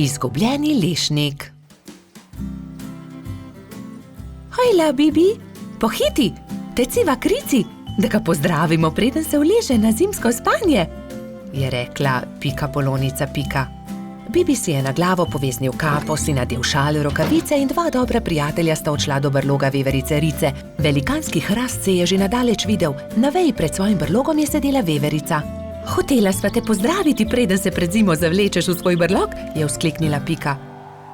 Izgubljeni lešnik. Hojla, Bibi, pohiti, teciva k Rici, da ga pozdravimo, preden se uleže na zimsko spanje, je rekla Pika Polonica Pika. Bibi si je na glavo poveznil kapo, si nadel šal, rokavice in dva dobra prijatelja sta odšla do brloga veverice Rice. Velikanski hrast se je že nadaleč videl, na veji pred svojim brlogom je sedela veverica. Hotela sva te pozdraviti, preden se pred zimo zavlečeš v svoj brlog, je vzkliknila Pika.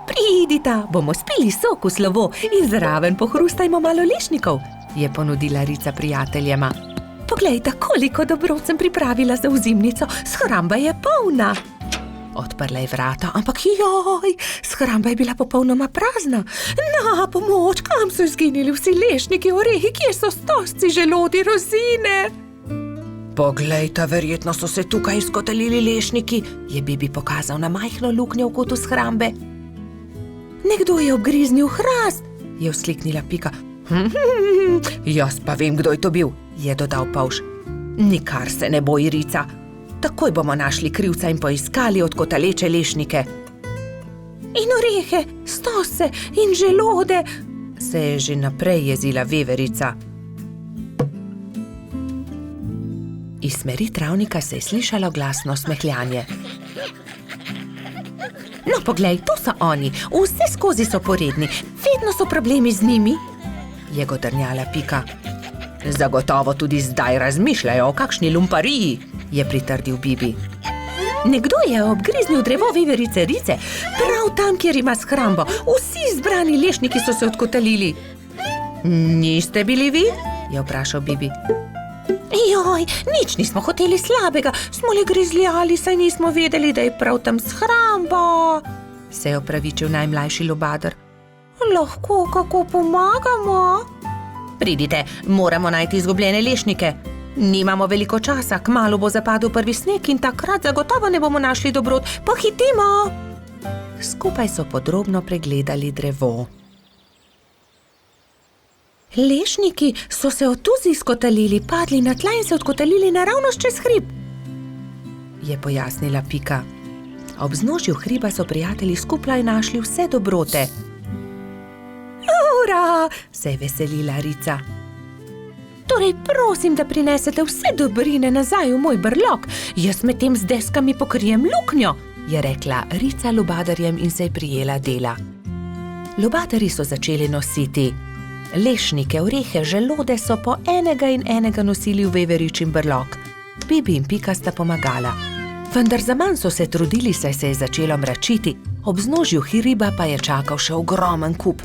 Pridita, bomo spili sok v slovo in zraven pohrustajmo malo lešnikov, je ponudila Rica prijateljema. Poglejta, koliko dobrot sem pripravila za ozimnico, shramba je polna. Odprla je vrata, ampak joj, shramba je bila popolnoma prazna. Na pomoč, kam so izginili vsi lešniki, orehi, kje so stožci, želodi, rozine? Poglejta, verjetno so se tukaj izkotalili lešniki, je Bibi pokazal na majhno luknjo v kotu shrambe. Nekdo je obgriznil hrast, je vzkliknila Pika. Jaz pa vem, kdo je to bil, je dodal Polž. Nikar se ne boj, Rica. Takoj bomo našli krivca in poiskali odkotaleče lešnike. In orehe, stose in želode, se je že naprej jezila veverica. Iz smeri travnika se je slišalo glasno smehljanje. No, poglej, to so oni, vse skozi so poredni, vedno so problemi z njimi, je godrnjala Pika. Zagotovo tudi zdaj razmišljajo o kakšni lumpariji, je pritrdil Bibi. Nekdo je obgriznil drevo veverice Rice, prav tam, kjer ima shrambo. Vsi zbrani lešniki so se odkotalili. Niste bili vi? Je vprašal Bibi. Joj, nič nismo hoteli slabega, smo le grizljali, saj nismo vedeli, da je prav tam shramba, se je opravičil najmlajši lubadar. Lahko kako pomagamo? Pridite, moramo najti izgubljene lešnike. Nimamo veliko časa, kmalu bo zapadel prvi sneg in takrat zagotovo ne bomo našli dobrot. Pohitimo! Skupaj so podrobno pregledali drevo. Lešniki so se od tuzi izkotalili, padli na tla in se odkotalili naravnost čez hrib, je pojasnila Pika. Ob vznožju hriba so prijatelji skupaj našli vse dobrote. Ura, se je veselila Rica. Torej, prosim, da prinesete vse dobrine nazaj v moj brlog. Jaz med tem z deskami pokrijem luknjo, je rekla Rica lubadarjem in se je prijela dela. Lubadarji so začeli nositi lešnike, orehe, želode so po enega in enega nosili v veveričin brlog. Bibi in Pika sta pomagala. Vendar zaman so se trudili, saj se je začelo mračiti, ob vznožju hriba pa je čakal še ogromen kup.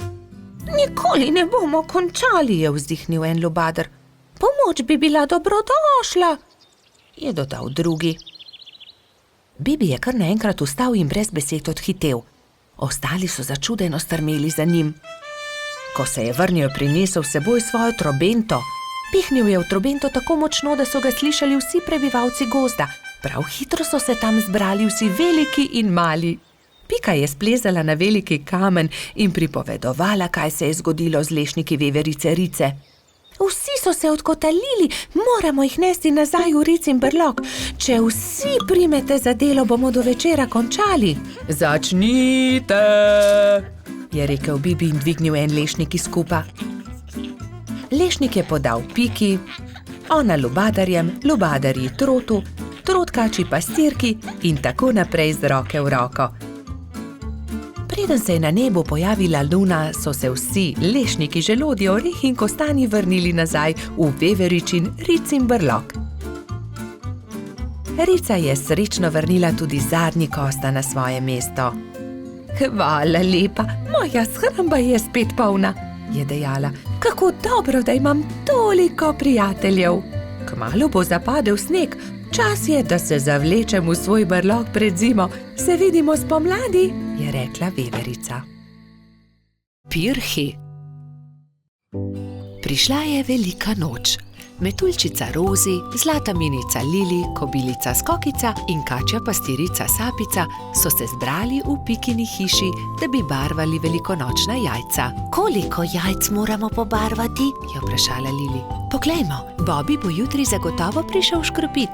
Nikoli ne bomo končali, je vzdihnil en lubadar. Pomoč bi bila dobrodošla, je dodal drugi. Bibi je kar naenkrat vstal in brez besed odhitel. Ostali so začudeno strmeli za njim. Ko se je vrnil, je prinesel s seboj svojo trobento. Pihnil je v trobento tako močno, da so ga slišali vsi prebivalci gozda. Prav hitro so se tam zbrali vsi veliki in mali. Pika je splezala na veliki kamen in pripovedovala, kaj se je zgodilo z lešniki veverice Rice. Vsi so se odkotalili, moramo jih nesti nazaj v Ricin brlog. Če vsi primete za delo, bomo do večera končali. Začnite, je rekel Bibi in dvignil en lešnik iz kupa. Lešnik je podal Piki, ona lubadarjem, lubadarji trotu, trotkači pastirki in tako naprej z roke v roko. Preden se je na nebu pojavila luna, so se vsi lešniki, želodje, orehi in kostanji vrnili nazaj v veveričin Ricin brlog. Rica je srečno vrnila tudi zadnji kosta na svoje mesto. Hvala lepa, moja shramba je spet polna, je dejala. Kako dobro, da imam toliko prijateljev. Kmalu bo zapadel sneg, čas je, da se zavlečem v svoj brlog pred zimo. Se vidimo spomladi, je rekla veverica. Pirhi. Prišla je velika noč. Metuljčica Rozi, zlata minica Lili, kobilica Skokica in kačja pastirica Sapica so se zbrali v Pikini hiši, da bi barvali velikonočna jajca. Koliko jajc moramo pobarvati? Je vprašala Lili. Poglejmo, Bobby bo jutri zagotovo prišel škropit.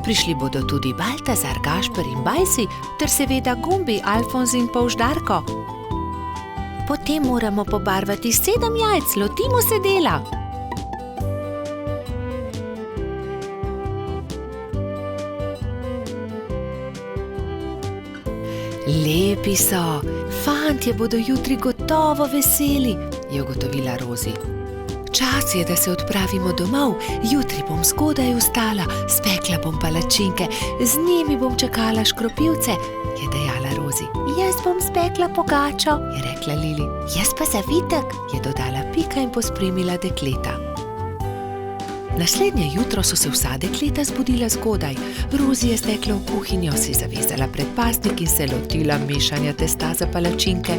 Prišli bodo tudi Baltazar, Gašper in Bajsi, ter seveda Gumbi, Alfonz in Polž Darko. Potem moramo pobarvati 7 jajc, lotimo se dela. Lepi so, fantje bodo jutri gotovo veseli, je ugotovila Rozi. Čas je, da se odpravimo domov, jutri bom zgodaj vstala, spekla bom palačinke, z njimi bom čakala škropivce, je dejala Rozi. Jaz bom spekla pogačo, je rekla Lili. Jaz pa zavitek, je dodala Pika in pospremila dekleta. Naslednje jutro so se vsa dekleta zbudila zgodaj. Rozi je stekla v kuhinjo, si zavezala predpasnik in se lotila mešanja testa za palačinke.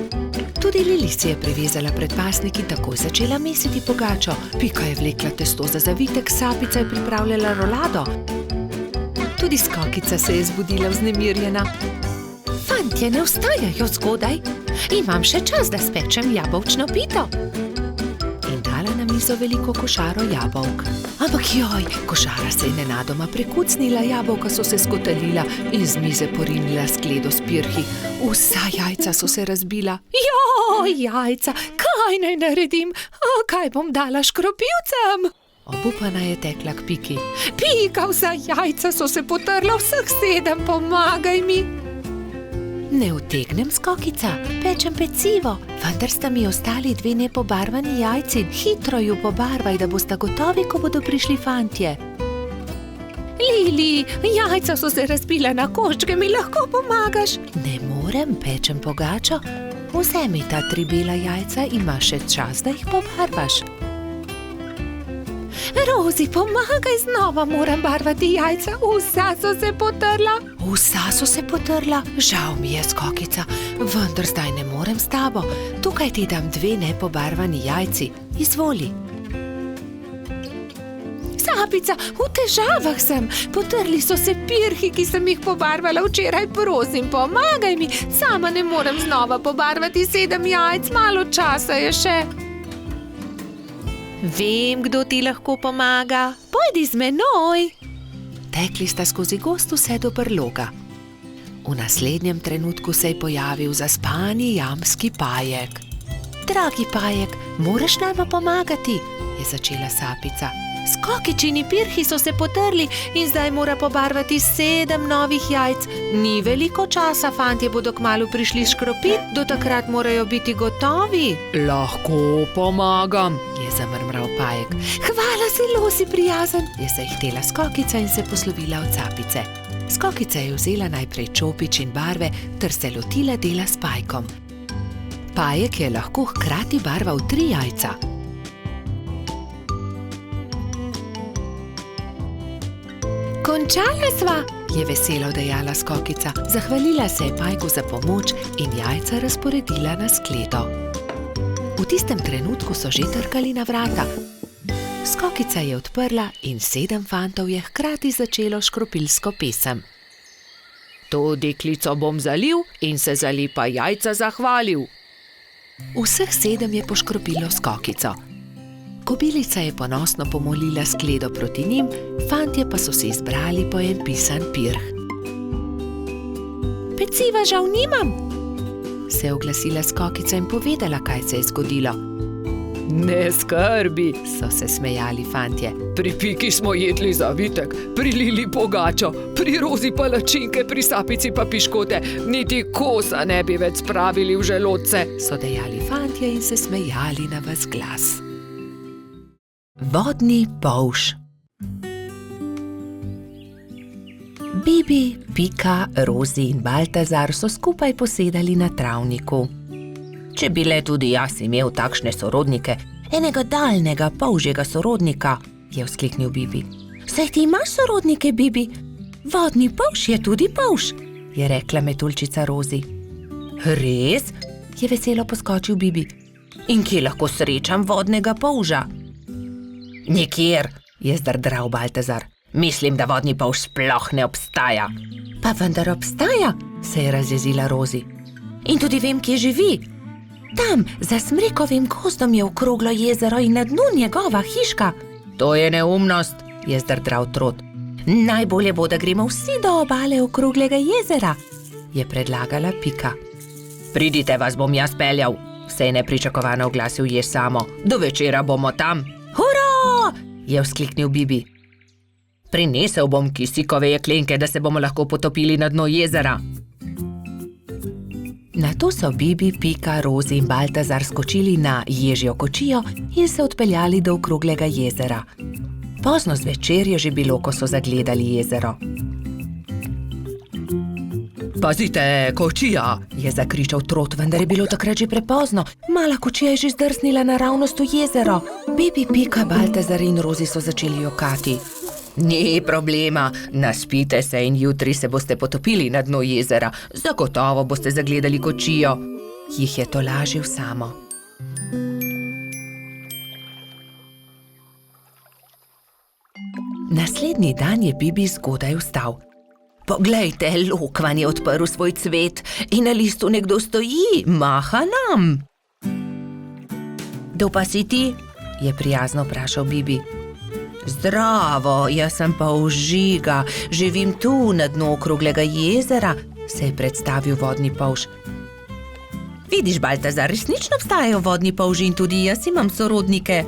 Tudi Lili si je prevezala predpasnik in takoj začela mesiti pogačo. Pika je vlekla testo za zavitek, Sapica je pripravljala rolado. Tudi Skokica se je zbudila vznemirjena. Fantje ne vstajajo zgodaj, imam še čas, da spečem jabolčno pito. In dala na mizo veliko košaro jabolk. Ampak joj, košara se je nenadoma prekucnila, jabolka so se skotalila in z mize porinila skledo s pirhi. Vsa jajca so se razbila. Joj, jajca, kaj naj naredim? Kaj bom dala škropivcem? Obupana je tekla k Piki. Pika, vsa jajca so se potrla, vseh 7, pomagaj mi. Ne utegnem, Skokica, pečem pecivo, vendar sta mi ostali 2 nepobarvani jajci. Hitro ju pobarvaj, da bosta gotovi, ko bodo prišli fantje. Lili, jajca so se razbila na koščke, mi lahko pomagaš? Ne morem, pečem pogačo. Vzemi ta 3 bela jajca, imaš še čas, da jih pobarvaš. Rozi, pomagaj, znova moram barvati jajca, vsa so se potrla. Vsa so se potrla? Žal mi je, Skokica, vendar zdaj ne morem s tabo. Tukaj ti dam 2 nepobarvani jajci, izvoli. Sapica, v težavah sem, potrli so se pirhi, ki sem jih pobarvala včeraj, prosim, pomagaj mi, sama ne morem znova pobarvati 7 jajc, malo časa je še. Vem, kdo ti lahko pomaga. Pojdi z menoj. Tekli sta skozi gost vse do brloga. V naslednjem trenutku se je pojavil zaspani jamski Pajek. Dragi Pajek, moraš nama pomagati, je začela Sapica. Skokičini pirhi so se potrli in zdaj mora pobarvati 7 novih jajc. Ni veliko časa, fantje bodo kmalu prišli škropit, do takrat morajo biti gotovi. Lahko pomagam, je zamrmral Pajek. Hvala, zelo si prijazen, je zahtela Skokica in se poslovila od Sapice. Skokica je vzela najprej čopič in barve ter se lotila dela s Pajkom. Pajek je lahko hkrati barval 3 jajca. Končala sva, je veselo dejala Skokica. Zahvalila se je Pajku za pomoč in jajca razporedila na skledo. V tistem trenutku so že trkali na vrata. Skokica je odprla in 7 fantov je hkrati začelo škropilsko pesem. To deklico bom zalil in se za lepa jajca zahvalil. Vseh 7 je poškropilo Skokico. Kobilica je ponosno pomolila skledo proti njim, fantje pa so se izbrali po en pisan pirh. Peciva žal nimam, se je oglasila Skokica in povedala, kaj se je zgodilo. Ne skrbi, so se smejali fantje. Pri Piki smo jedli zavitek, pri Lili pogačo, pri Rozi palačinke, pri Sapici pa piškote, niti kosa ne bi več spravili v želodce, so dejali fantje in se smejali na ves glas. Vodni polž. Bibi, Pika, Rozi in Baltazar so skupaj posedali na travniku. Če bi le tudi jaz imel takšne sorodnike, enega daljnega polžjega sorodnika, je vzkliknil Bibi. Saj ti imaš sorodnike, Bibi? Vodni polž je tudi polž, je rekla metuljčica Rozi. Res? Je veselo poskočil Bibi. In kje lahko srečam vodnega polža? Nikjer, je zdrdral Baltazar. Mislim, da vodni polž sploh ne obstaja. Pa vendar obstaja, se je razjezila Rozi. In tudi vem, kje živi. Tam, za smrekovim gozdom je okroglo jezero in na dnu njegova hiška. To je neumnost, je zdrdral Trot. Najbolje bo, da gremo vsi do obale okroglega jezera, je predlagala Pika. Pridite, vas bom jaz peljal, se je nepričakovano oglasil Jež Samo. Do večera bomo tam. Hurra! Je vzkliknil Bibi. Prinesel bom kisikove jeklenke, da se bomo lahko potopili na dno jezera. Nato so Bibi, Pika, Rozi in Baltazar skočili na ježjo kočijo in se odpeljali do okroglega jezera. Pozno zvečer je že bilo, ko so zagledali jezero. Pazite, kočija, je zakričal Trot, vendar je bilo takrat že prepozno. Mala kočija je že zdrsnila naravnost v jezero. Bibi, Pika, Baltazar in Rozi so začeli jokati. Ni problema, naspite se in jutri se boste potopili na dno jezera. Zagotovo boste zagledali kočijo, jih je tolažil Samo. Naslednji dan je Bibi zgodaj vstal. Poglejte, lokvan je odprl svoj cvet in na listu nekdo stoji, maha nam. Kdo pa si ti? Je prijazno vprašal Bibi. Zdravo, jaz sem polž Žiga, živim tu na dnu okroglega jezera, se je predstavil vodni polž. Vidiš, Baltazar, resnično obstajajo vodni polži in tudi jaz imam sorodnike.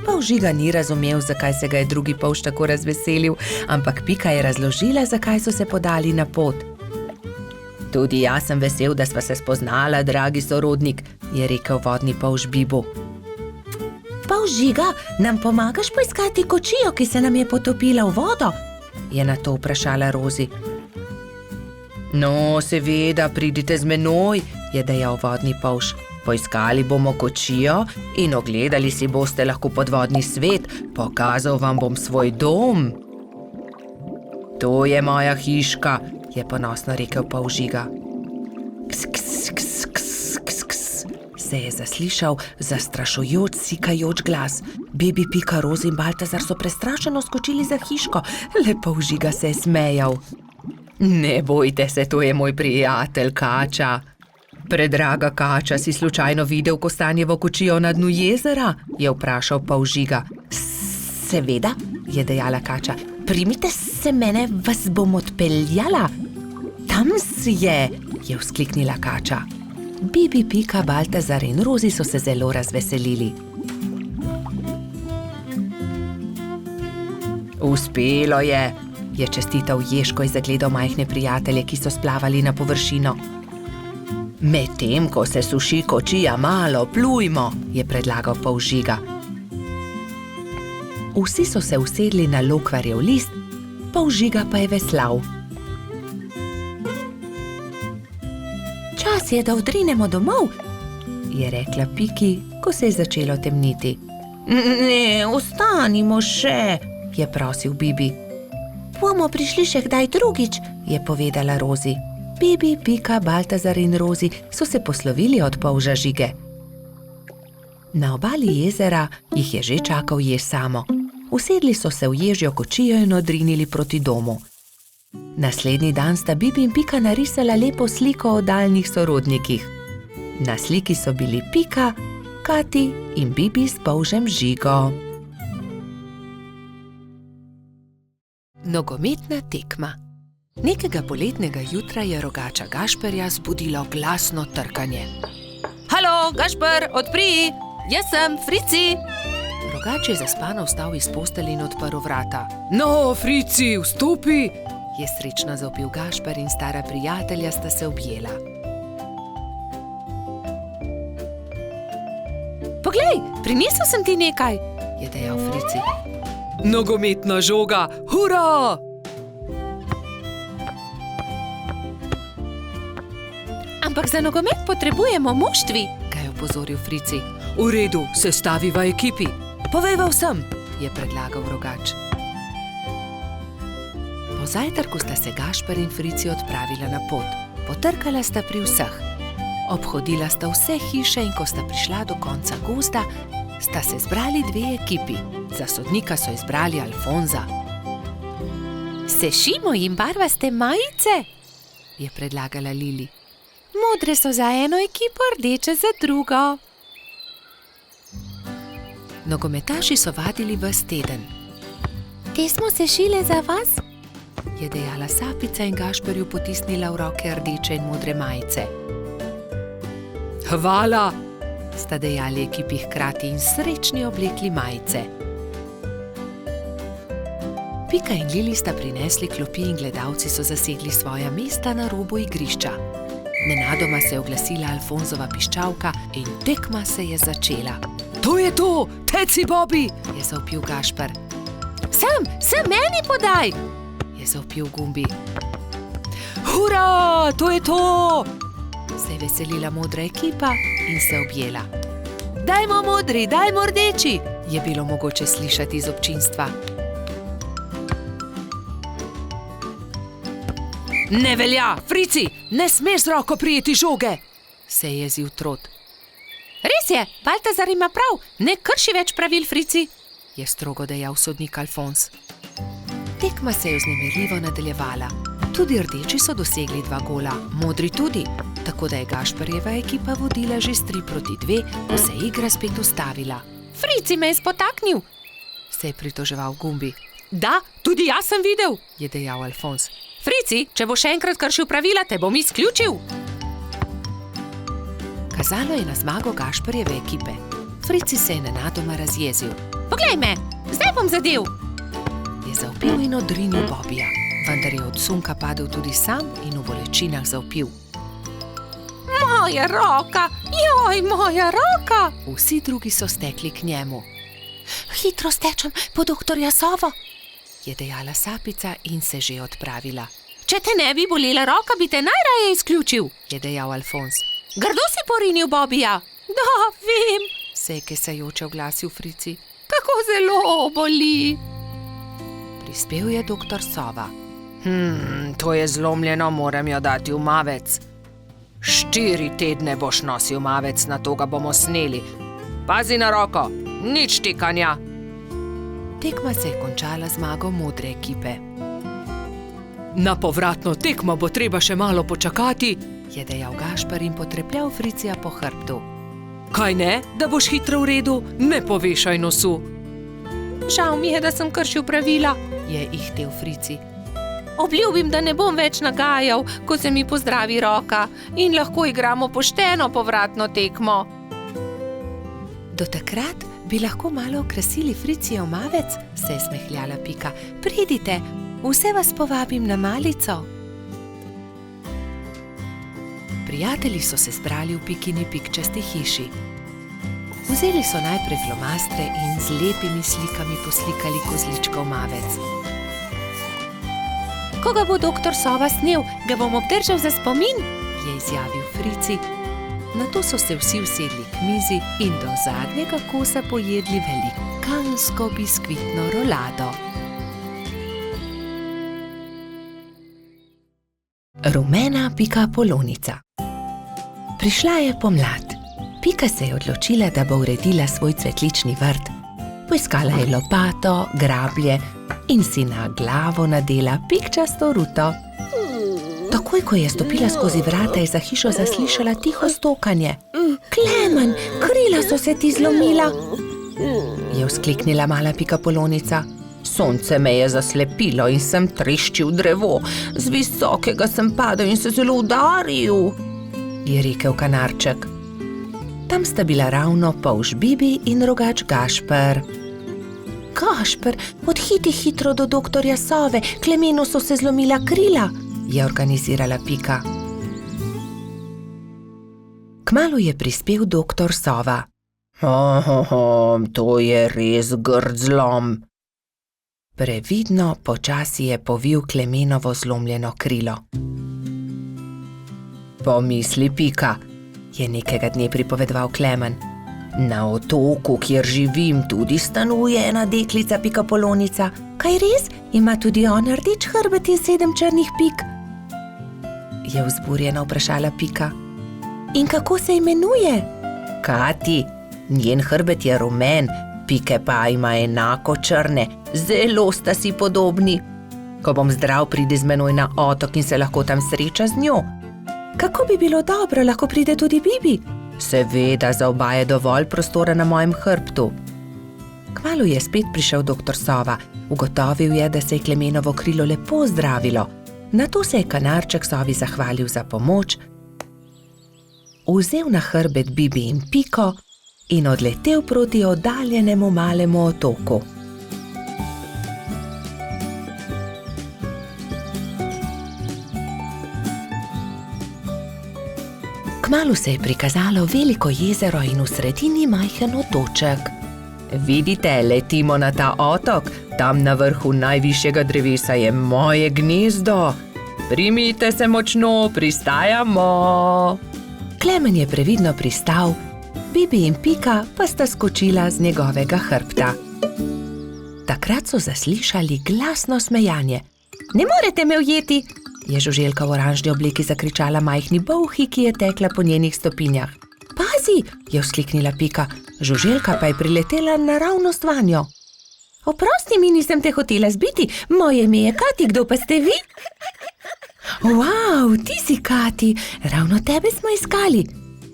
Polž Žiga ni razumel, zakaj se ga je drugi polž tako razveselil, ampak Pika je razložila, zakaj so se podali na pot. Tudi jaz sem vesel, da sva se spoznala, dragi sorodnik, je rekel vodni polž Bibu. Polž Žiga, nam pomagaš poiskati kočijo, ki se nam je potopila v vodo? Je nato vprašala Rozi. No, seveda, pridite z menoj, je dejal vodni polž. Poiskali bomo kočijo in ogledali si boste lahko podvodni svet, pokazal vam bom svoj dom. To je moja hiška, je ponosno rekel polž Žiga. Ks, ks, ks, ks, ks, ks, se je zaslišal zastrašujoč, sikajoč glas. Bibi, Pika, Rozi in Baltazar so prestrašeno skočili za hiško, le polž Žiga se je smejal. Ne bojte se, to je moj prijatelj Kača. Predraga Kača, si slučajno videl kostanjevo kočijo na dnu jezera? Je vprašal polž Žiga. Seveda, je dejala Kača. Primite se mene, vas bom odpeljala. Tam je vzkliknila Kača. Bibi, Pika, Baltazar in Rozi so se zelo razveselili. Uspelo je čestital Jež, ko je zagledal majhne prijatelje, ki so splavali na površino. Medtem, ko se suši kočija, malo plujmo, je predlagal polž Žiga. Vsi so se usedli na lokvarjev list, polž Žiga pa je veslal. Čas je, da odrinemo domov, je rekla Piki, ko se je začelo temniti. Ne, ostanimo še, je prosil Bibi. Bomo prišli še kdaj drugič, je povedala Rozi. Bibi, Pika, Baltazar in Rozi so se poslovili od polža Žige. Na obali jezera jih je že čakal Jež Samo. Usedli so se v ježjo kočijo in odrinili proti domu. Naslednji dan sta Bibi in Pika narisala lepo sliko o daljnih sorodnikih. Na sliki so bili Pika, Kati in Bibi s polžem Žigo. Nogometna tekma. Nekega poletnega jutra je rogača Gašperja zbudilo glasno trkanje. Halo, Gašper, odpri! Jaz sem, Frici! Rogač je zaspano vstal iz postelje in odprl vrata. No, Frici, vstopi! Je srečno zavpil Gašper in stara prijatelja sta se objela. Poglej, prinesel sem ti nekaj, je dejal Frici. Nogometna žoga, hura! Ampak za nogomet potrebujemo moštvi, ga je opozoril Frici. V redu, sestaviva ekipi. Povejva vsem, je predlagal rogač. Po zajtrku sta se Gašper in Frici odpravila na pot. Potrkala sta pri vseh. Obhodila sta vse hiše in ko sta prišla do konca gozda, sta se zbrali dve ekipi. Za sodnika so izbrali Alfonza. Sešimo jim barvaste majice, je predlagala Lili. Modre so za eno ekipo, rdeče za drugo. Nogometaši so vadili ves teden. Te smo sešile za vas, je dejala Sapica in Gašperju potisnila v roke rdeče in modre majice. Hvala, sta dejali ekipi hkrati in srečni oblekli majice. Pika in Lili sta prinesli klopi in gledalci so zasedli svoja mesta na robu igrišča. Nenadoma se je oglasila Alfonzova piščalka in tekma se je začela. To je to, teci Bobi, je zavpil Gašper. Sem meni podaj, je zavpil Gumbi. Hura, to je to, se je veselila modra ekipa in se objela. Dajmo modri, dajmo rdeči, je bilo mogoče slišati iz občinstva. Ne velja, Frici, ne smeš z roko prijeti žoge, se je jezil Trot. Res je, Baltazar ima prav, ne krši več pravil, Frici, je strogo dejal sodnik Alfonz. Tekma se je vznemirljivo nadaljevala. Tudi rdeči so dosegli 2 gola, modri tudi, tako da je Gašperjeva ekipa vodila že s 3-2, ko se je igra spet ustavila. Frici me je spotaknil, se je pritoževal Gumbi. Da, tudi jaz sem videl, je dejal Alfonz. Frici, če bo še enkrat kršil pravila, te bom izključil. Kazalo je na zmago Gašperjeve ekipe. Frici se je nenadoma razjezil. Poglej me, zdaj bom zadel, je zavpil in odrinil Bobija, vendar je od sunka padel tudi sam in v bolečinah zavpil. Moja roka, joj, moja roka! Vsi drugi so stekli k njemu. Hitro stečem po doktorja Sovo, je dejala Sapica in se že odpravila. Če te ne bi bolela roka, bi te najraje izključil, je dejal Alfonz. Grdo si porinil Bobija. Da, vem, se je kesajoče oglasil Frici. Kako zelo boli. Prispel je doktor Sova. To je zlomljeno, moram jo dati v mavec. 4 tedne boš nosil mavec, na to ga bomo sneli. Pazi na roko, nič tikanja. Tekma se je končala zmago modre ekipe. Na povratno tekmo bo treba še malo počakati, je dejal Gašper in potrepljal Fricija po hrbtu. Kaj ne, da boš hitro v redu, ne povešaj nosu. Žal mi je, da sem kršil pravila, je ihtel Frici. Obljubim, da ne bom več nagajal, ko se mi pozdravi roka in lahko igramo pošteno povratno tekmo. Do takrat bi lahko malo okrasili Fricijev mavec, se je smehljala Pika. Pridite, vse vas povabim na malico. Prijatelji so se zbrali v Pikini pikčasti hiši. Vzeli so najprej flomastre in z lepimi slikami poslikali kozličkov mavec. Ko ga bo doktor Sova snel, ga bom obdržal za spomin, je izjavil Frici. Nato so se vsi usedli k mizi in do zadnjega kosa pojedli velikansko biskvitno rolado. Rumena pikapolonica. Prišla je pomlad. Pika se je odločila, da bo uredila svoj cvetlični vrt. Poiskala je lopato, grablje in si na glavo nadela pikčasto ruto. Takoj, ko je stopila skozi vrata, je za hišo zaslišala tiho stokanje. Klemen, krila so se ti zlomila, je vzkliknila mala pikapolonica. Sonce me je zaslepilo in sem treščil drevo. Z visokega sem padel in se zelo udaril, je rekel kanarček. Tam sta bila ravno polž Bibi in rogač Gašper. Gašper, odhiti hitro do doktorja Sove, Klemenu so se zlomila krila, je organizirala Pika. Kmalu je prispel doktor Sova. To je res grd zlom. Previdno počasi je povil Klemenovo zlomljeno krilo. Pomisli, Pika, je nekega dne pripovedoval Klemen. Na otoku, kjer živim, tudi stanuje ena deklica pikapolonica. Kaj res? Ima tudi ona rdeč hrbet in 7 črnih pik? Je vzburjeno vprašala Pika. In kako se imenuje? Kati, Njen hrbet je rumen, Pike pa ima enako črne, zelo sta si podobni. Ko bom zdrav, pride z menoj na otok in se lahko tam sreča z njo. Kako bi bilo dobro, lahko pride tudi Bibi? Seveda, za oba je dovolj prostora na mojem hrbtu. Kmalu je spet prišel doktor Sova. Ugotovil je, da se je Klemenovo krilo lepo zdravilo. Nato se je Kanarček Sovi zahvalil za pomoč, vzel na hrbet Bibi in Piko in odletel proti oddaljenemu malemu otoku. Kmalu se je prikazalo veliko jezero in v sredini majhen otoček. Vidite, letimo na ta otok, tam na vrhu najvišjega drevesa je moje gnezdo. Primite se močno, pristajamo. Klemen je previdno pristal, Bibi in Pika pa sta skočila z njegovega hrbta. Takrat so zaslišali glasno smejanje. Ne morete me ujeti, je žuželka v oranžni obleki zakričala majhni bolhi, ki je tekla po njenih stopinjah. Pazi, je vzkliknila Pika, žuželka pa je priletela naravnost vanjo. Oprosti mi, nisem te hotela zbiti, moje ime je Kati, kdo pa ste vi? Wow, ti si Kati, ravno tebe smo iskali.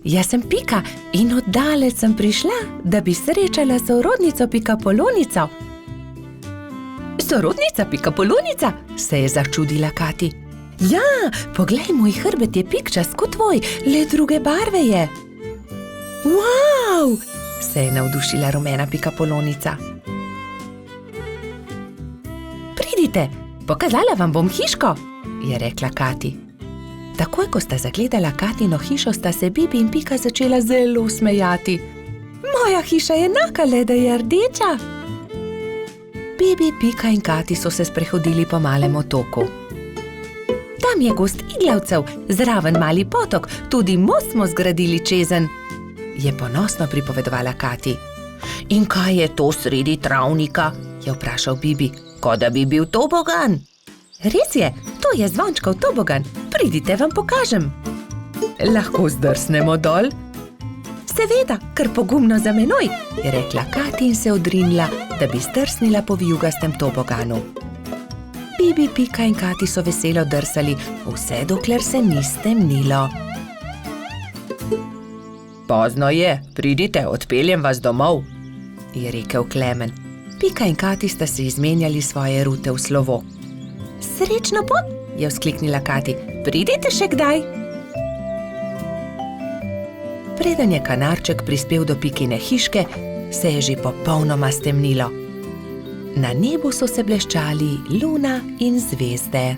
Jaz sem Pika in oddaleč sem prišla, da bi srečala sorodnico Pikapolonico. Sorodnica Pikapolonica, se je začudila Kati. Ja, poglej, moj hrbet je pikčast kot tvoj, le druge barve je. Wow, se je navdušila rumena Pikapolonica. Pridite, pokazala vam bom hiško, je rekla Kati. Takoj, ko sta zagledala Katino hišo, sta se Bibi in Pika začela zelo smejati. Moja hiša je enaka, le da je rdeča. Bibi, Pika in Kati so se sprehodili po malem otoku. Tam je gost iglavcev, zraven mali potok, tudi most smo zgradili čezenj, je ponosno pripovedovala Kati. In kaj je to sredi travnika, je vprašal Bibi, kot da bi bil tobogan. Res je, to je zvončkov tobogan, pridite, vam pokažem. Lahko zdrsnemo dol? Seveda, kar pogumno za menoj, je rekla Kati in se odrinila, da bi zdrsnila po vijugastem toboganu. Bibi, Pika in Kati so veselo drsali, vse dokler se ni stemnilo. Pozno je, pridite, odpeljem vas domov, je rekel Klemen. Pika in Kati sta se izmenjali svoje rute v slovo. Srečno pot, je vzkliknila Kati, pridite še kdaj. Preden je Kanarček prispel do Pikine hiške, se je že popolnoma stemnilo. Na nebu so se bleščali luna in zvezde.